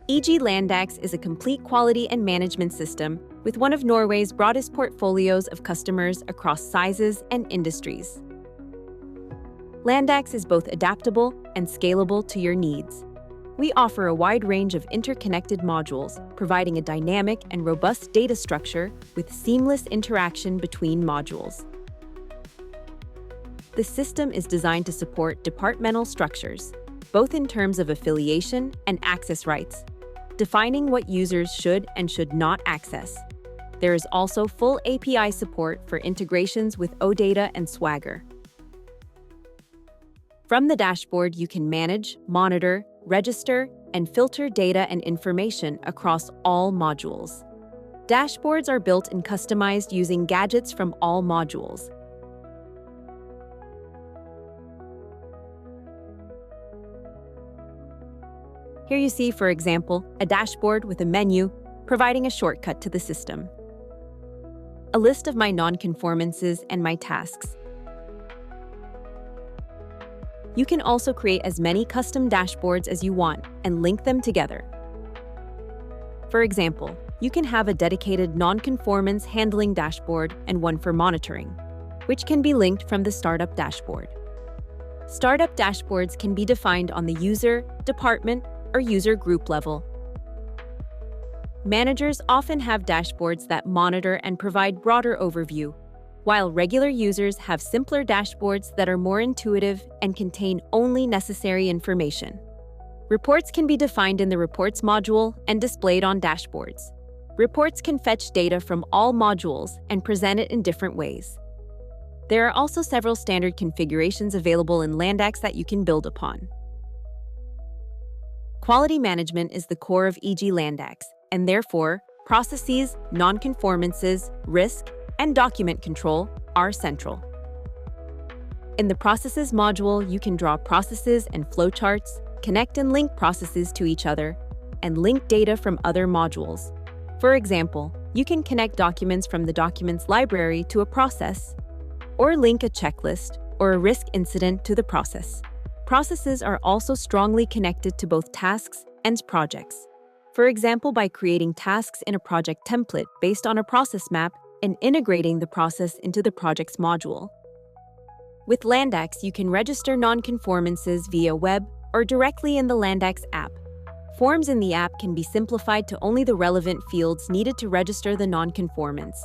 EG Landax is a complete quality and management system with one of Norway's broadest portfolios of customers across sizes and industries. Landax is both adaptable and scalable to your needs. We offer a wide range of interconnected modules, providing a dynamic and robust data structure with seamless interaction between modules. The system is designed to support departmental structures, both in terms of affiliation and access rights, defining what users should and should not access. There is also full API support for integrations with OData and Swagger. From the dashboard, you can manage, monitor, register, and filter data and information across all modules. Dashboards are built and customized using gadgets from all modules. Here you see, for example, a dashboard with a menu providing a shortcut to the system, a list of my non-conformances and my tasks. You can also create as many custom dashboards as you want and link them together. For example, you can have a dedicated non-conformance handling dashboard and one for monitoring, which can be linked from the startup dashboard. Startup dashboards can be defined on the user, department, or user group level. Managers often have dashboards that monitor and provide broader overview, while regular users have simpler dashboards that are more intuitive and contain only necessary information. Reports can be defined in the Reports module and displayed on dashboards. Reports can fetch data from all modules and present it in different ways. There are also several standard configurations available in Landax that you can build upon. Quality management is the core of EG Landax, and therefore, processes, non-conformances, risk, and document control are central. In the Processes module, you can draw processes and flowcharts, connect and link processes to each other, and link data from other modules. For example, you can connect documents from the Documents library to a process, or link a checklist or a risk incident to the process. Processes are also strongly connected to both tasks and projects. For example, by creating tasks in a project template based on a process map and integrating the process into the project's module. With Landax, you can register non-conformances via web or directly in the Landax app. Forms in the app can be simplified to only the relevant fields needed to register the non-conformance.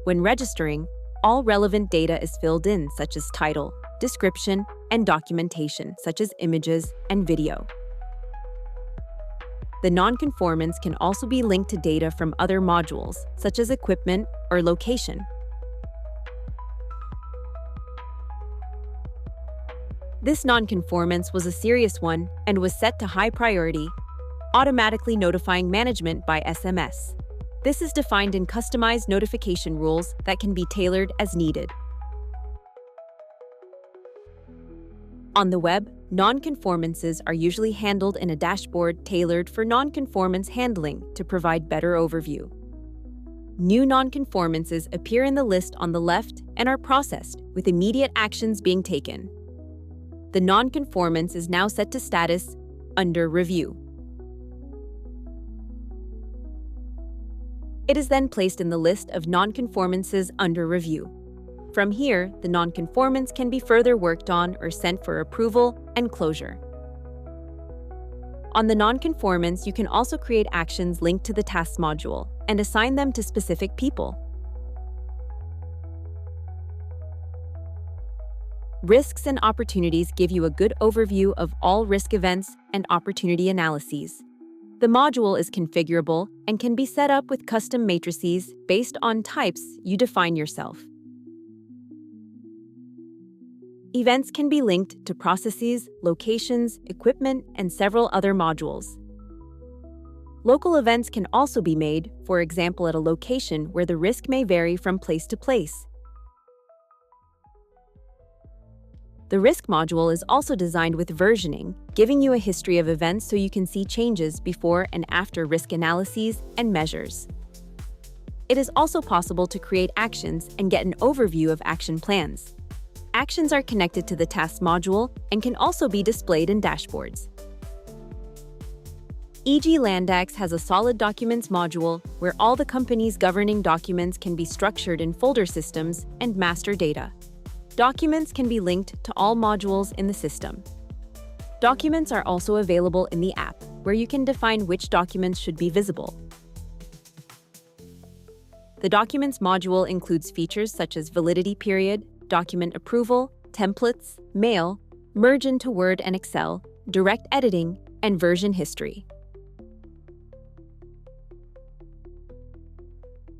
When registering, all relevant data is filled in, such as title, description, and documentation, such as images and video. The non-conformance can also be linked to data from other modules, such as equipment or location. This non-conformance was a serious one and was set to high priority, automatically notifying management by SMS. This is defined in customized notification rules that can be tailored as needed. On the web, non-conformances are usually handled in a dashboard tailored for non-conformance handling to provide better overview. New non-conformances appear in the list on the left and are processed, with immediate actions being taken. The non-conformance is now set to status under review. It is then placed in the list of non-conformances under review. From here, the non-conformance can be further worked on or sent for approval and closure. On the non-conformance, you can also create actions linked to the Tasks module and assign them to specific people. Risks and opportunities give you a good overview of all risk events and opportunity analyses. The module is configurable and can be set up with custom matrices based on types you define yourself. Events can be linked to processes, locations, equipment, and several other modules. Local events can also be made, for example at a location where the risk may vary from place to place. The Risk module is also designed with versioning, giving you a history of events so you can see changes before and after risk analyses and measures. It is also possible to create actions and get an overview of action plans. Actions are connected to the Tasks module and can also be displayed in dashboards. EG Landax has a solid documents module where all the company's governing documents can be structured in folder systems and master data. Documents can be linked to all modules in the system. Documents are also available in the app, where you can define which documents should be visible. The Documents module includes features such as validity period, document approval, templates, mail, merge into Word and Excel, direct editing, and version history.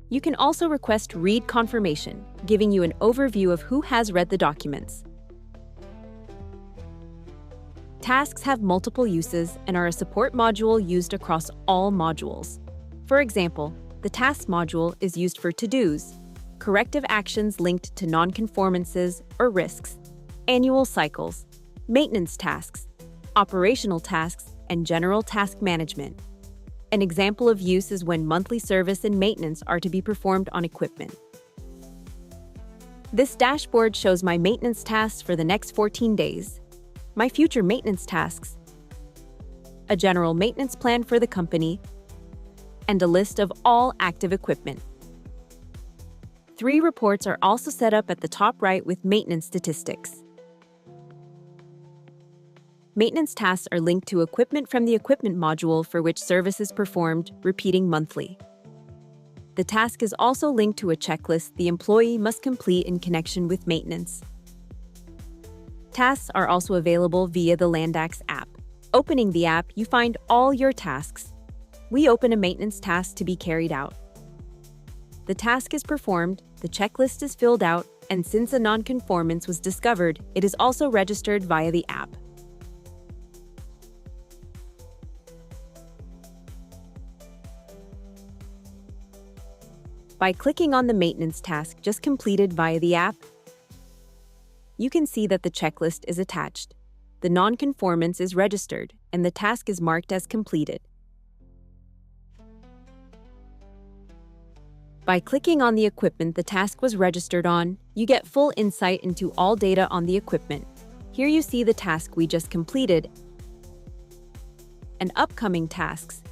You can also request read confirmation, giving you an overview of who has read the documents. Tasks have multiple uses and are a support module used across all modules. For example, the Tasks module is used for to-dos, corrective actions linked to non-conformances or risks, annual cycles, maintenance tasks, operational tasks, and general task management. An example of use is when monthly service and maintenance are to be performed on equipment. This dashboard shows my maintenance tasks for the next 14 days, my future maintenance tasks, a general maintenance plan for the company, and a list of all active equipment. 3 reports are also set up at the top right with maintenance statistics. Maintenance tasks are linked to equipment from the Equipment module for which service is performed, repeating monthly. The task is also linked to a checklist the employee must complete in connection with maintenance. Tasks are also available via the Landax app. Opening the app, you find all your tasks. We open a maintenance task to be carried out. The task is performed, the checklist is filled out, and since a non-conformance was discovered, it is also registered via the app. By clicking on the maintenance task just completed via the app, you can see that the checklist is attached, the non-conformance is registered, and the task is marked as completed. By clicking on the equipment the task was registered on, you get full insight into all data on the equipment. Here you see the task we just completed and upcoming tasks.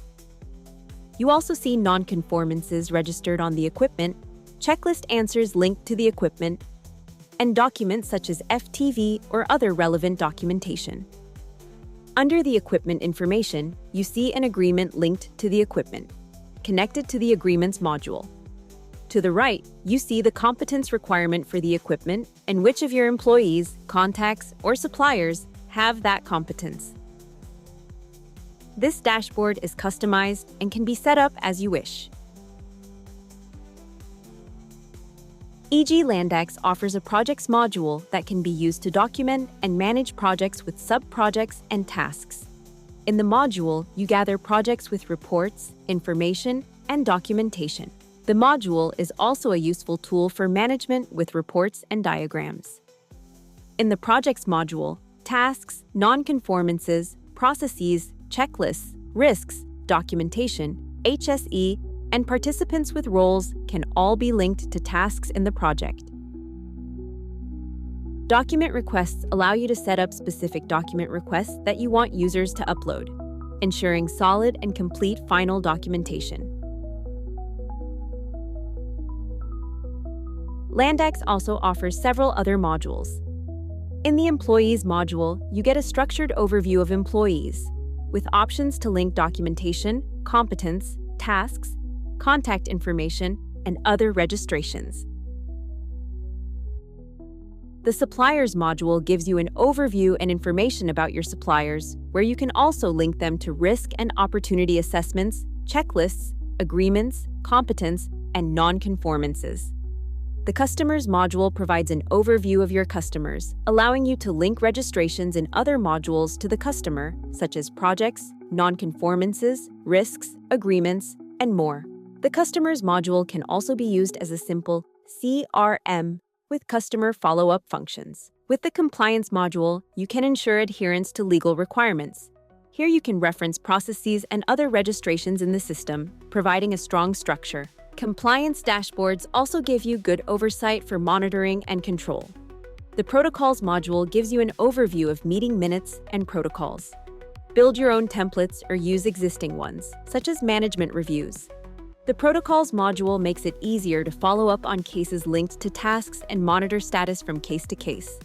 You also see non-conformances registered on the equipment, checklist answers linked to the equipment, and documents such as FTV or other relevant documentation. Under the equipment information, you see an agreement linked to the equipment, connected to the Agreements module. To the right, you see the competence requirement for the equipment and which of your employees, contacts, or suppliers have that competence. This dashboard is customized and can be set up as you wish. EG Landax offers a projects module that can be used to document and manage projects with sub-projects and tasks. In the module, you gather projects with reports, information, and documentation. The module is also a useful tool for management with reports and diagrams. In the projects module, tasks, non-conformances, processes, checklists, risks, documentation, HSE, and participants with roles can all be linked to tasks in the project. Document requests allow you to set up specific document requests that you want users to upload, ensuring solid and complete final documentation. Landax also offers several other modules. In the Employees module, you get a structured overview of employees, with options to link documentation, competence, tasks, contact information, and other registrations. The Suppliers module gives you an overview and information about your suppliers, where you can also link them to risk and opportunity assessments, checklists, agreements, competence, and non-conformances. The Customers module provides an overview of your customers, allowing you to link registrations in other modules to the customer, such as projects, non-conformances, risks, agreements, and more. The Customers module can also be used as a simple CRM with customer follow-up functions. With the Compliance module, you can ensure adherence to legal requirements. Here you can reference processes and other registrations in the system, providing a strong structure. Compliance dashboards also give you good oversight for monitoring and control. The Protocols module gives you an overview of meeting minutes and protocols. Build your own templates or use existing ones, such as management reviews. The Protocols module makes it easier to follow up on cases linked to tasks and monitor status from case to case.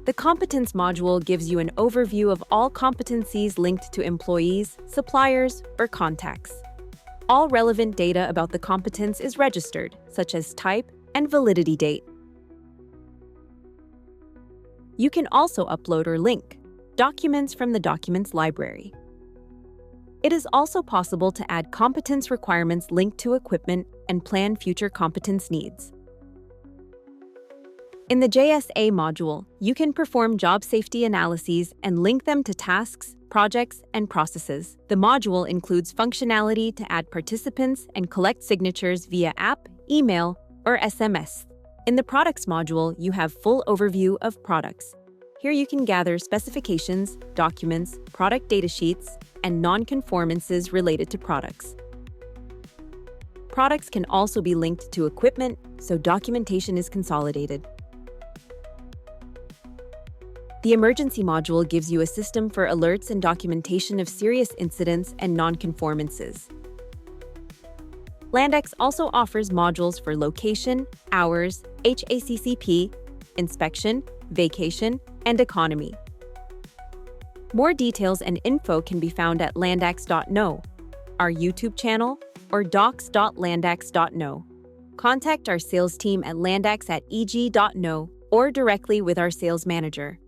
The Competence module gives you an overview of all competencies linked to employees, suppliers, or contacts. All relevant data about the competence is registered, such as type and validity date. You can also upload or link documents from the Documents library. It is also possible to add competence requirements linked to equipment and plan future competence needs. In the JSA module, you can perform job safety analyses and link them to tasks, projects, and processes. The module includes functionality to add participants and collect signatures via app, email, or SMS. In the Products module, you have full overview of products. Here you can gather specifications, documents, product datasheets, and non-conformances related to products. Products can also be linked to equipment, so documentation is consolidated. The Emergency module gives you a system for alerts and documentation of serious incidents and non-conformances. Landax also offers modules for location, hours, HACCP, inspection, vacation, and economy. More details and info can be found at landax.no, our YouTube channel, or docs.landax.no. Contact our sales team at landax@eg.no or directly with our sales manager.